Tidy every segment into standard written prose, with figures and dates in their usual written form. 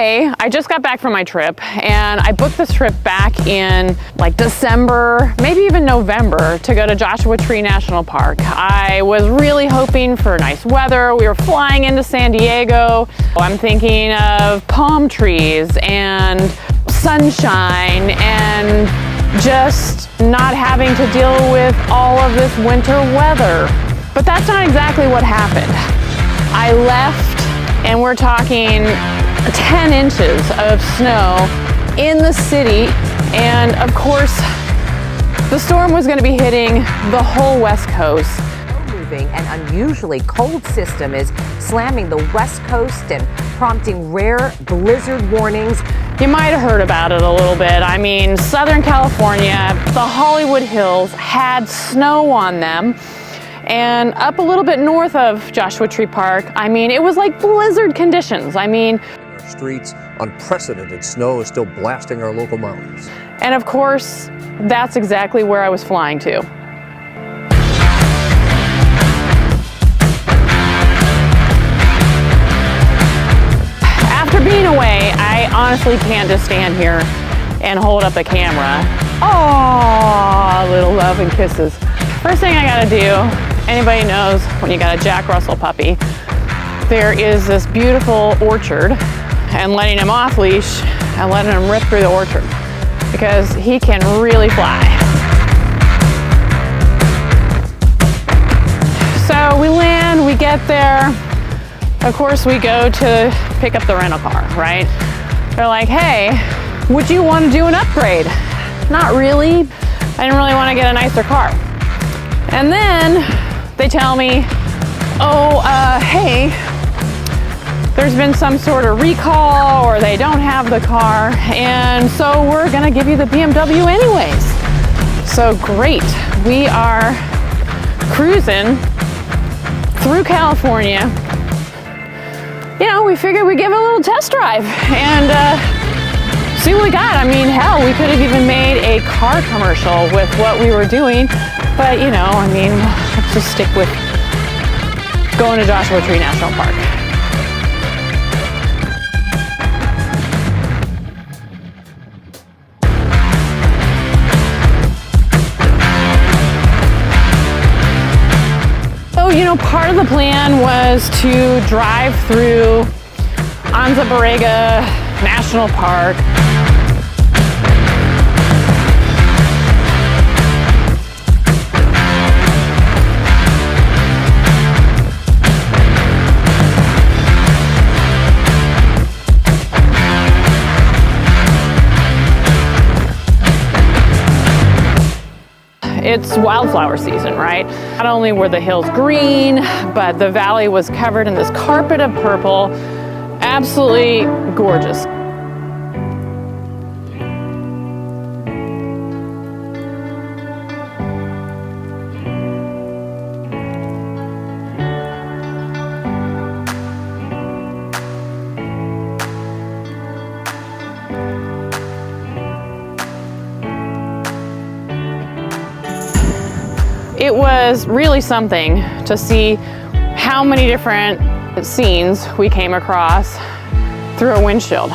today, I just got back from my trip, and I booked this trip back in like December, maybe even November, to go to Joshua Tree National Park. I was really hoping for nice weather. We were flying into San Diego. I'm thinking of palm trees and sunshine and just not having to deal with all of this winter weather. But that's not exactly what happened. I left, and we're talking 10 inches of snow in the city, and of course the storm was going to be hitting the whole West Coast. Moving an unusually cold system is slamming the West Coast and prompting rare blizzard warnings. You might have heard about it a little bit. I mean, Southern California, the Hollywood Hills had snow on them. And up a little bit north of Joshua Tree Park, I mean, it was like blizzard conditions. I mean, in our streets, unprecedented snow is still blasting our local mountains. And of course, that's exactly where I was flying to. After being away, I honestly can't just stand here and hold up a camera. Oh, little love and kisses. First thing I gotta do, anybody knows when you got a Jack Russell puppy, there is this beautiful orchard, and letting him off leash and letting him rip through the orchard because he can really fly. So we land, we get there. Of course, we go to pick up the rental car, right? They're like, hey, would you want to do an upgrade? Not really. I didn't really want to get a nicer car. And then they tell me, hey, there's been some sort of recall, or they don't have the car, and so we're gonna give you the BMW anyways. So great, we are cruising through California. You know, we figured we'd give it a little test drive and see what we got. I mean, hell, we could have even made a car commercial with what we were doing. But, you know, I mean, let's just stick with going to Joshua Tree National Park. So, you know, part of the plan was to drive through Anza Borrega National Park. It's wildflower season, right? Not only were the hills green, but the valley was covered in this carpet of purple. Absolutely gorgeous. It was really something to see how many different scenes we came across through a windshield.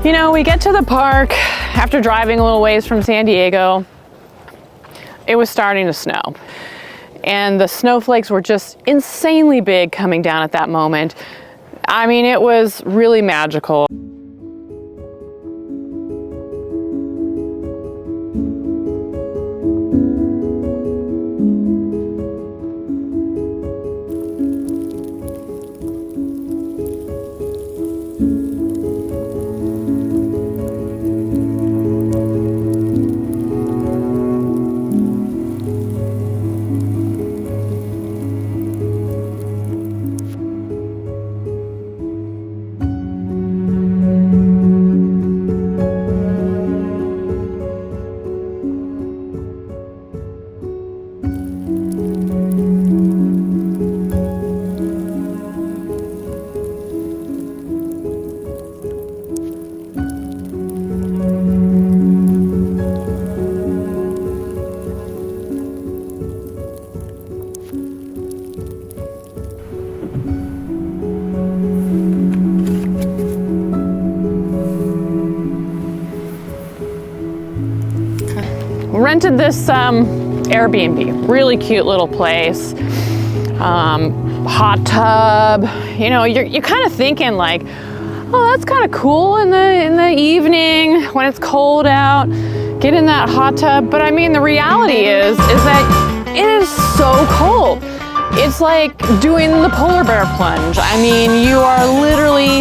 You know, we get to the park after driving a little ways from San Diego. It was starting to snow, and the snowflakes were just insanely big coming down at that moment. I mean, it was really magical. rented this Airbnb, really cute little place. Hot tub, you know, you're kind of thinking like, oh, that's kind of cool in the evening when it's cold out, get in that hot tub. But I mean, the reality is that it is so cold. It's like doing the polar bear plunge. I mean, you are literally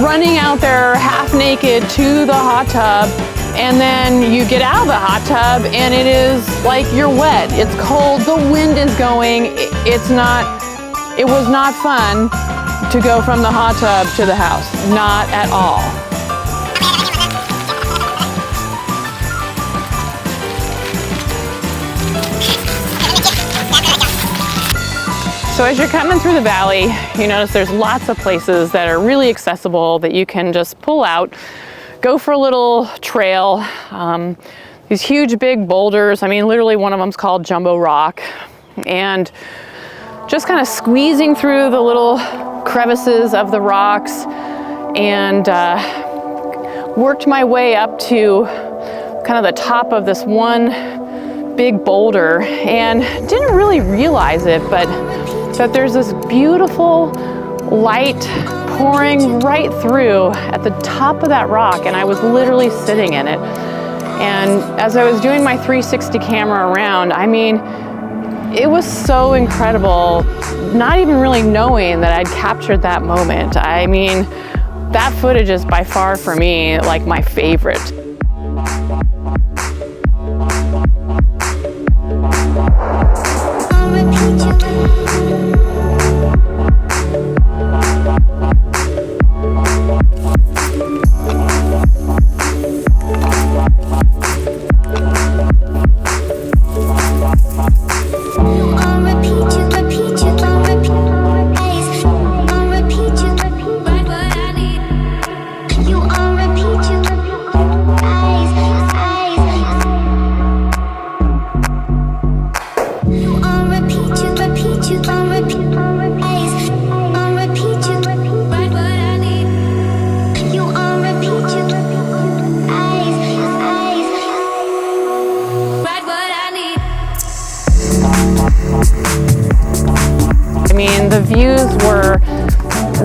running out there half naked to the hot tub, and then you get out of the hot tub and it is like you're wet. It's cold, the wind is going. It was not fun to go from the hot tub to the house, not at all. So as you're coming through the valley, you notice there's lots of places that are really accessible that you can just pull out, go for a little trail. These huge big boulders, I mean, literally one of them's called Jumbo Rock, and just kind of squeezing through the little crevices of the rocks, and worked my way up to kind of the top of this one big boulder, and didn't really realize it, but that there's this beautiful light pouring right through at the top of that rock, and I was literally sitting in it. And as I was doing my 360 camera around, I mean, it was so incredible, not even really knowing that I'd captured that moment. I mean, that footage is by far for me like my favorite. I mean, the views were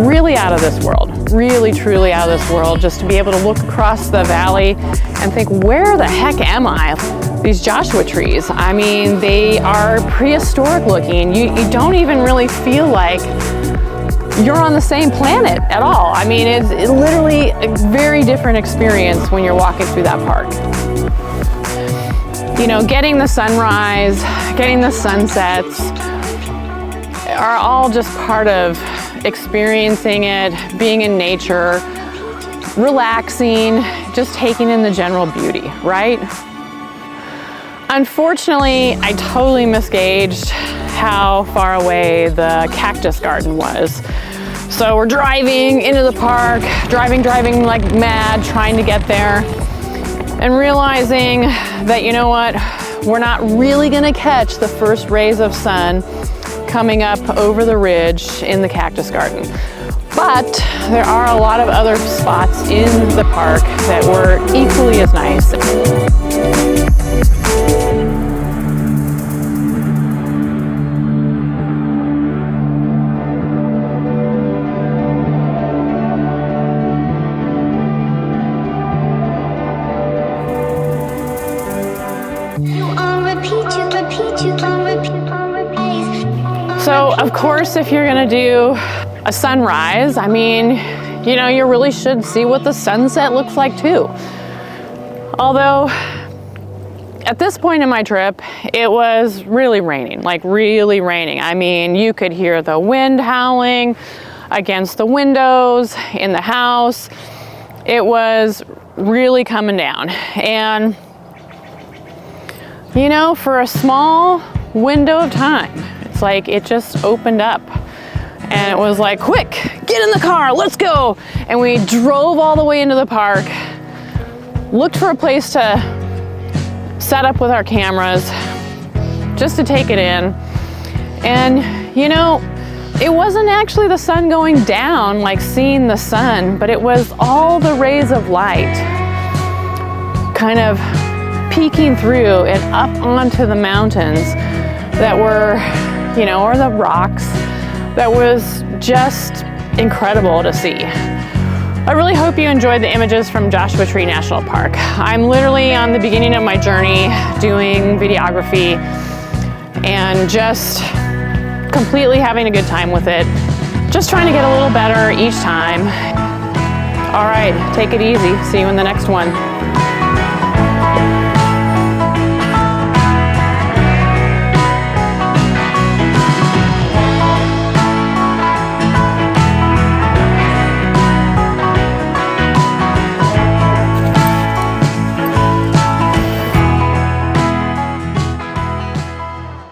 really out of this world, really truly out of this world, just to be able to look across the valley and think, where the heck am I? These Joshua trees, I mean, they are prehistoric looking. You don't even really feel like you're on the same planet at all. I mean, it's literally a very different experience when you're walking through that park. You know, getting the sunrise, getting the sunsets are all just part of experiencing it, being in nature, relaxing, just taking in the general beauty, right? Unfortunately, I totally misgauged how far away the cactus garden was. So we're driving into the park, driving like mad, trying to get there, and realizing that, you know what, we're not really gonna catch the first rays of sun coming up over the ridge in the cactus garden. But there are a lot of other spots in the park that were equally as nice. So, of course, if you're gonna do a sunrise, I mean, you know, you really should see what the sunset looks like too. Although, at this point in my trip, it was really raining, like really raining. I mean, you could hear the wind howling against the windows in the house. It was really coming down. And, you know, for a small window of time, it's like it just opened up. And it was like, quick, get in the car, let's go. And we drove all the way into the park, looked for a place to set up with our cameras, just to take it in. And, you know, it wasn't actually the sun going down, like seeing the sun, but it was all the rays of light kind of peeking through and up onto the mountains that were, you know, or the rocks, that was just incredible to see. I really hope you enjoyed the images from Joshua Tree National Park. I'm literally on the beginning of my journey doing videography and just completely having a good time with it. Just trying to get a little better each time. All right, take it easy. See you in the next one.